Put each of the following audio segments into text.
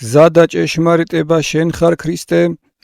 გზა და ჭეშმარიტება შენ ხარ ქრისტე,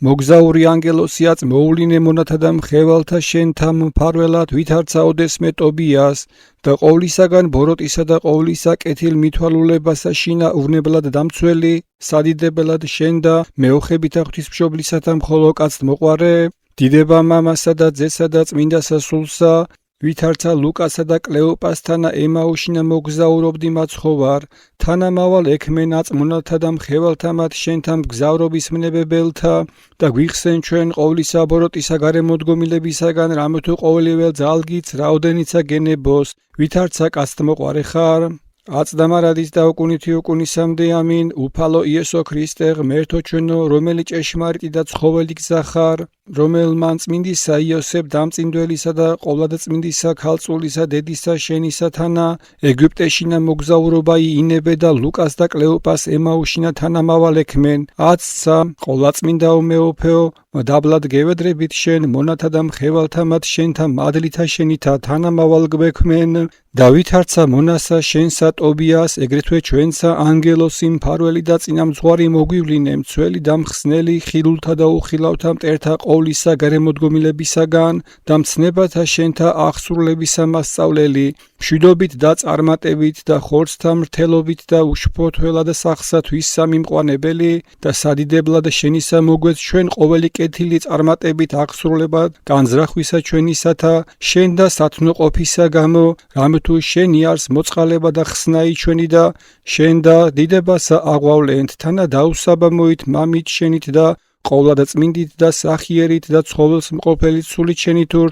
მოგზაური ანგელოსიაც მოულინე მონათა და მხევალთა შენთა მფარველად ვითარცა ოდესმე ტობიას და ყოვლისაგან ბოროტისა და ყოვლისა კეთილ მithვალულებასა შინა უვნებლად დამცველი, სადიდებელად შენ და მეოხებითა ღვთისმშობლისათა მხოლო კაცთ მოყვარე, დიდება მამასა და ძესა და წმინდასა სულსა, ვითარცა ლუკასა და კლეოპასთანა ემაუშინა მოგზაურობდი მაცხოვარ, თანამავალ ექმენაც მონათა და მხევალთა მათ შენთა მგზავრობის მნებებელთა და გვიხსენ ჩვენ ყოვლისა ბოროტისა გარემოდგომილებისაგან რამეთუ ყოველივე ძალგიც რაოდენიცა გენებოს, ვითარცა კაცთ მოყვარე ხარ. აწდამარადის და უკუნითი უკუნისამდე ამინ. უფალო იესო ქრისტე ღმერთო ჩვენო, რომელი ჭეშმარიტი და ცხოველი გზა ხარ, რომელმან წმინდისა იოსებ დამწინდველისა და ყოვლადწმინდისა ქალწულისა დედისა შენისა თანა ეგვიპტეშინა მოგზაურობა იინებე და ლუკას და კლეოპას ემაუშინა თანამავალ ექმენ, აცსა ყოვლადწმინდაო მეოფეო, დაბლად გევედრებით შენ მონათა და მხევალთა მათ შენთა მადლითა შენითა თანამავალ გვექმენ და ვითარცა მონასა შენსა ტობიას, ეგრეთვე ჩვენსა ანგელოსი მფარველი და წინამძღვარი მოგვივლინე, მცველი და მხსნელი ხილულთა და უხილავთა მტერთა ყოვლისა გარემოდგომილებისაგან და მცნებათა შენთა აღსრულებისა მასწავლელი, მშვიდობით და წარმატებით და ხორცთა მრთელობით და უშფოთველად სახსათვის სამიმყვანებელი და სადიდებლად შენისა მოგვეც ჩვენ ყოველი კეთილი წარმატებით აღსრულებად განზრახვისა ჩვენისათა შენ და სათნოყოფისა გამო, რამეთუ შენი არს მოწყალება და ხსნაი ჩვენი და შენ და დიდებასა აღვავლენთ თანა დაუსაბამოით მამით შენით და ყოვლადწმინდით და სახიერით და ცხოველს მყოფელი სულით შენითურ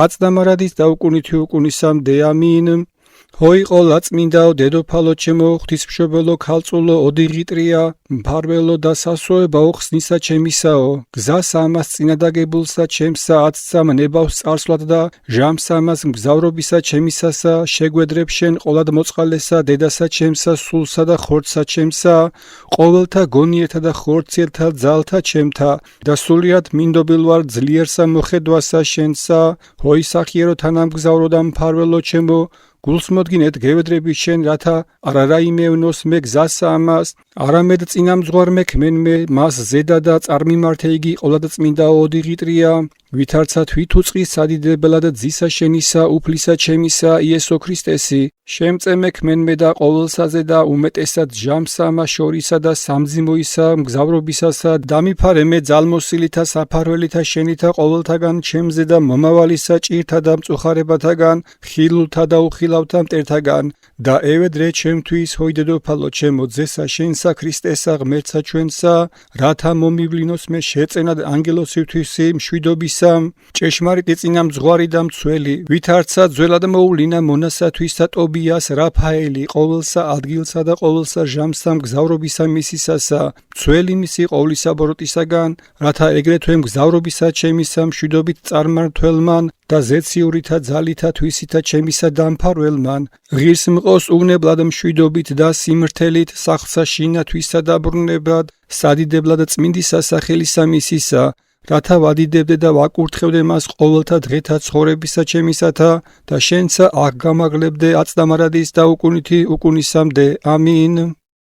აწდამარადის და უკუნითი უკუნისამდე ამინ. ჰოიყო ლაწმინდაო დედოფალო ჩემო, ღვთისმშობელო ქალწულო ოდიღიტრია, მფარველო და სასოებაო ხსნისა ჩემისაო, გზას ამას წინადაგებულსა ჩემსა აცსა მნებავს წარსვლად და ჟამს ამას მგზავრობისა ჩემისასა, შეგვედრებ შენ ყოლად მოწყალესა დედასა ჩემსა სულსა და ხორცსა ჩემსა, ყოველთა გონიერთა და ხორციელთა ძალთა ჩემთა და სულიად მინდობილ ვარ ძლიერსა მოხედვასა შენსა, ჰოი სახიერო თანამგზავრო და მფარველო ჩემო, გულს მოდგინეთ გევედრები შენ, რათა არა რაიმევნოს მე გზასა ამას, არამედ წინამძღვარ მექმენ მე მას ზედა და წარმიმართე იგი ყოვლადწმინდაო ოდიღიტრია, ვითარცა თვითუწყის სადიდებელად ძისა შენისა უფლისა ჩემისა იესო ქრისტესი, შემწემექმენ მე და ყოველსაზე და უმეტესად ჟამსა ამას შორისა და სამძიმოისა მგზავრობისასა დამიფარე მე ძალმოსილითა საფარველითა შენითა ყოველთაგან ჩემზე და მომავალისა ჭირთა და მწუხარებათაგან, ხილულთა და უხილავთა მტერთაგან და ევედრე ჩემთვის ჰოი დედოფალო ჩემო ძესა შენსა ქრისტესა ღმერთსა ჩვენსა, რათა მომივლინოს მე შეწენად ანგელოსივთვისი მშვიდობისა, ჭეშმარიტი წინამძღვარი და მცველი, ვითარცა ძველად მოულინა მონასათვისა ტობიას რაფაელი, ყოველსა ადგილსა და ყოველსა ჟამსა მგზავრობისა მისისასა, მცველი მისი ყოვლისა ბოროტისაგან, რათა ეგრეთვე მგზავრობისა ჩემისა მშვიდობით წარმართველმან და ზეციურითა ძალითა თვისითა ჩემისა დამფარველმან, ღირს მყოს უვნებლად მშვიდობით და სიმრთელით სახსა შინათვისა და ბრუნებად, სადიდებლად წმინდისა სახელისა მისისა, რათა ვადიდებდე და ვაკურთხევდე მას ყოველთა დღეთა ცხოვრებისა ჩემისათა და შენსა აღგამაღლებდე აწდამარადის და უკუნითი უკუნისამდე ამინ.